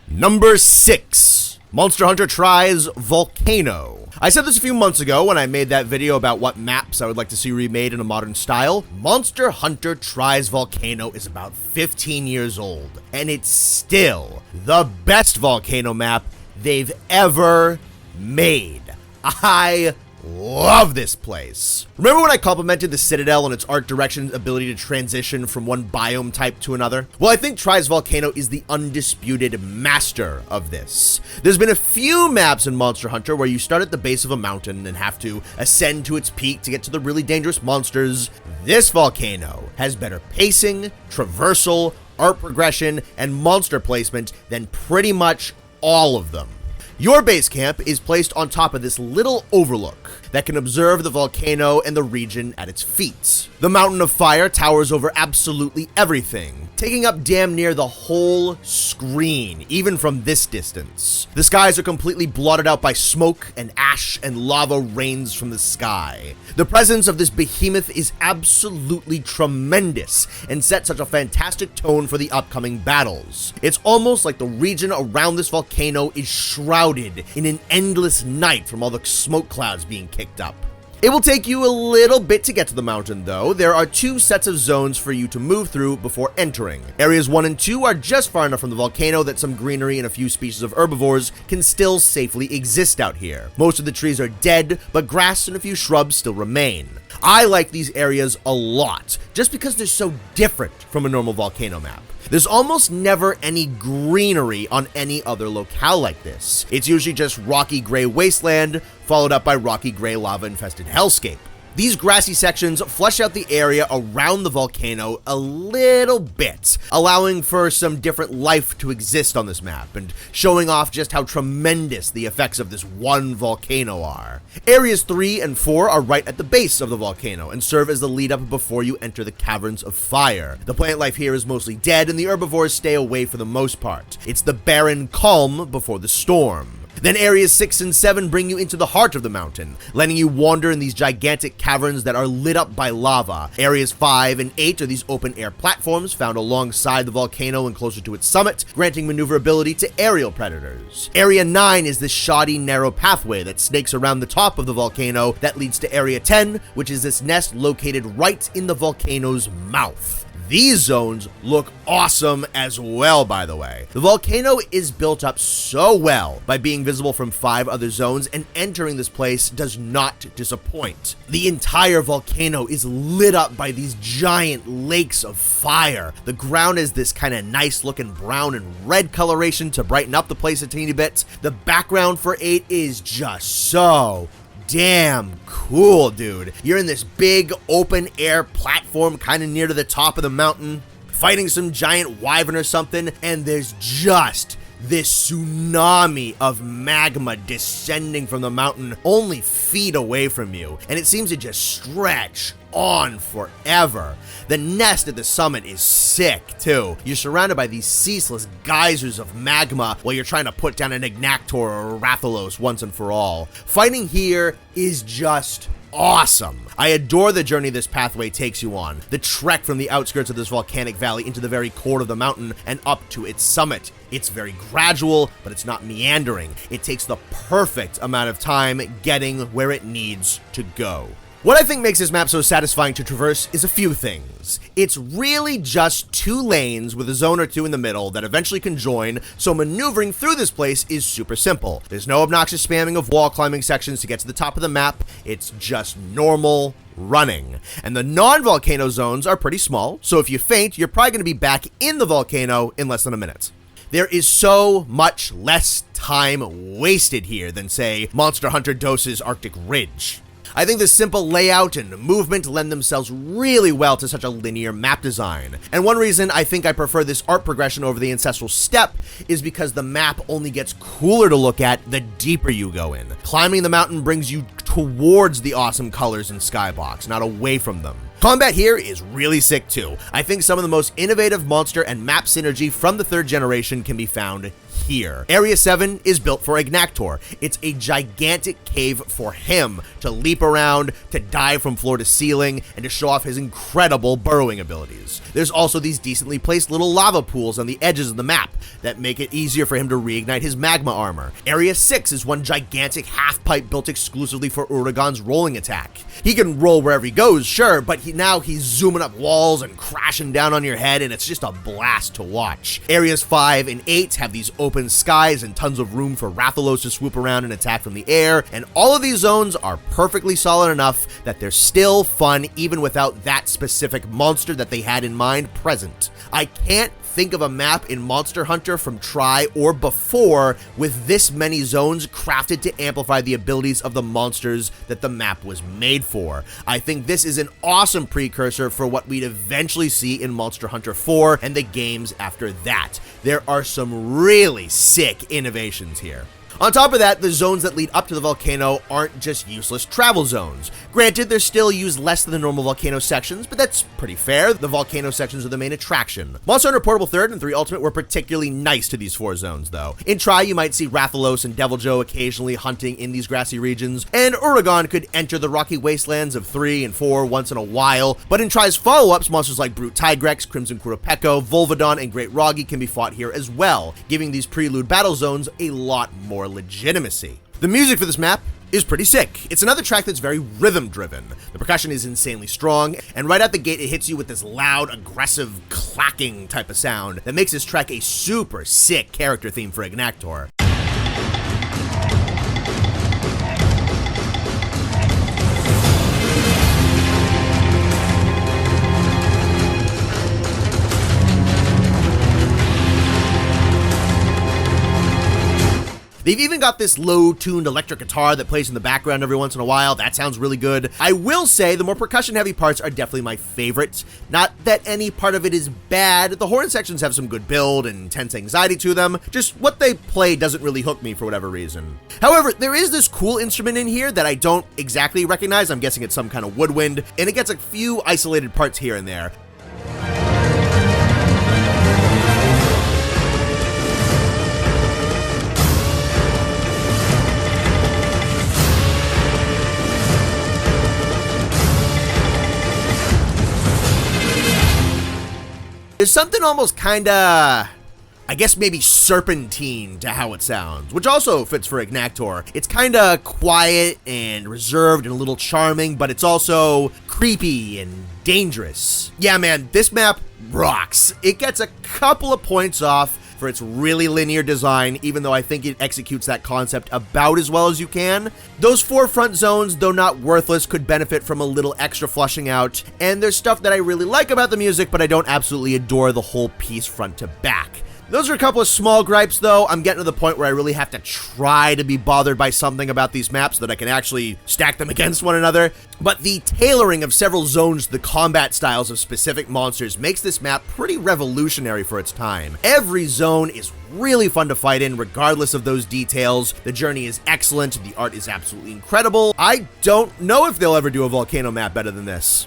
Number 6. Monster Hunter tries Volcano. I said this a few months ago when I made that video about what maps I would like to see remade in a modern style. Monster Hunter tries Volcano is about 15 years old, and it's still the best volcano map they've ever made. I love this place. Remember when I complimented the Citadel and its art direction's ability to transition from one biome type to another? Well, I think Tries Volcano is the undisputed master of this. There's been a few maps in Monster Hunter where you start at the base of a mountain and have to ascend to its peak to get to the really dangerous monsters. This volcano has better pacing, traversal, art progression, and monster placement than pretty much all of them. Your base camp is placed on top of this little overlook that can observe the volcano and the region at its feet. The mountain of fire towers over absolutely everything, taking up damn near the whole screen, even from this distance. The skies are completely blotted out by smoke and ash, and lava rains from the sky. The presence of this behemoth is absolutely tremendous and sets such a fantastic tone for the upcoming battles. It's almost like the region around this volcano is shrouded in an endless night from all the smoke clouds being kicked up. It will take you a little bit to get to the mountain though. There are 2 sets of zones for you to move through before entering. Areas 1 and 2 are just far enough from the volcano that some greenery and a few species of herbivores can still safely exist out here. Most of the trees are dead, but grass and a few shrubs still remain. I like these areas a lot, just because they're so different from a normal volcano map. There's almost never any greenery on any other locale like this. It's usually just rocky gray wasteland, followed up by rocky gray lava-infested hellscape. These grassy sections flesh out the area around the volcano a little bit, allowing for some different life to exist on this map, and showing off just how tremendous the effects of this one volcano are. Areas 3 and 4 are right at the base of the volcano, and serve as the lead up before you enter the Caverns of Fire. The plant life here is mostly dead, and the herbivores stay away for the most part. It's the barren calm before the storm. Then areas 6 and 7 bring you into the heart of the mountain, letting you wander in these gigantic caverns that are lit up by lava. Areas 5 and 8 are these open-air platforms found alongside the volcano and closer to its summit, granting maneuverability to aerial predators. Area 9 is this shoddy, narrow pathway that snakes around the top of the volcano that leads to Area 10, which is this nest located right in the volcano's mouth. These zones look awesome as well, by the way. The volcano is built up so well by being visible from 5 other zones, and entering this place does not disappoint. The entire volcano is lit up by these giant lakes of fire. The ground is this kind of nice looking brown and red coloration to brighten up the place a teeny bit. The background for 8 is just so damn cool, dude. You're in this big open air platform kind of near to the top of the mountain, fighting some giant wyvern or something, and there's just this tsunami of magma descending from the mountain only feet away from you, and it seems to just stretch on forever. The nest at the summit is sick too. You're surrounded by these ceaseless geysers of magma while you're trying to put down an Ignactor or a Rathalos once and for all. Fighting here is just awesome. I adore the journey this pathway takes you on. The trek from the outskirts of this volcanic valley into the very core of the mountain and up to its summit. It's very gradual, but it's not meandering. It takes the perfect amount of time getting where it needs to go. What I think makes this map so satisfying to traverse is a few things. It's really just 2 lanes with a zone or 2 in the middle that eventually can join, so maneuvering through this place is super simple. There's no obnoxious spamming of wall climbing sections to get to the top of the map. It's just normal running. And the non-volcano zones are pretty small, so if you faint, you're probably going to be back in the volcano in less than a minute. There is so much less time wasted here than, say, Monster Hunter DOS's Arctic Ridge. I think the simple layout and movement lend themselves really well to such a linear map design. And one reason I think I prefer this art progression over the Ancestral Steppe is because the map only gets cooler to look at the deeper you go in. Climbing the mountain brings you towards the awesome colors in Skybox, not away from them. Combat here is really sick too. I think some of the most innovative monster and map synergy from the 3rd generation can be found here. Area 7 is built for Ignactor. It's a gigantic cave for him to leap around, to dive from floor to ceiling, and to show off his incredible burrowing abilities. There's also these decently placed little lava pools on the edges of the map that make it easier for him to reignite his magma armor. Area 6 is one gigantic half-pipe built exclusively for Uragan's rolling attack. He can roll wherever he goes, sure, but now he's zooming up walls and crashing down on your head, and it's just a blast to watch. Areas 5 and 8 have these open skies and tons of room for Rathalos to swoop around and attack from the air, and all of these zones are perfectly solid enough that they're still fun even without that specific monster that they had in mind present. I can't think of a map in Monster Hunter from Tri or before with this many zones crafted to amplify the abilities of the monsters that the map was made for. I think this is an awesome precursor for what we'd eventually see in Monster Hunter 4 and the games after that. There are some really sick innovations here. On top of that, the zones that lead up to the volcano aren't just useless travel zones. Granted, they're still used less than the normal volcano sections, but that's pretty fair. The volcano sections are the main attraction. Monster Hunter Portable 3rd and 3 Ultimate were particularly nice to these 4 zones, though. In Tri, you might see Rathalos and Deviljho occasionally hunting in these grassy regions, and Uragan could enter the rocky wastelands of 3 and 4 once in a while, but in Tri's follow-ups, monsters like Brute Tigrex, Crimson Kurapeko, Volvodon, and Great Roggy can be fought here as well, giving these prelude battle zones a lot more legitimacy. The music for this map is pretty sick. It's another track that's very rhythm driven. The percussion is insanely strong, and right out the gate it hits you with this loud, aggressive, clacking type of sound that makes this track a super sick character theme for Ignactor. They've even got this low-tuned electric guitar that plays in the background every once in a while. That sounds really good. I will say the more percussion-heavy parts are definitely my favorite. Not that any part of it is bad. The horn sections have some good build and intense anxiety to them. Just what they play doesn't really hook me for whatever reason. However, there is this cool instrument in here that I don't exactly recognize. I'm guessing it's some kind of woodwind, and it gets a few isolated parts here and there. There's something almost kinda, I guess maybe serpentine to how it sounds, which also fits for Ignactor. It's kinda quiet and reserved and a little charming, but it's also creepy and dangerous. Yeah, man, this map rocks. It gets a couple of points off for its really linear design, even though I think it executes that concept about as well as you can. Those 4 front zones, though not worthless, could benefit from a little extra flushing out, and there's stuff that I really like about the music, but I don't absolutely adore the whole piece front to back. Those are a couple of small gripes, though. I'm getting to the point where I really have to try to be bothered by something about these maps so that I can actually stack them against one another. But the tailoring of several zones to the combat styles of specific monsters makes this map pretty revolutionary for its time. Every zone is really fun to fight in, regardless of those details. The journey is excellent, the art is absolutely incredible. I don't know if they'll ever do a volcano map better than this.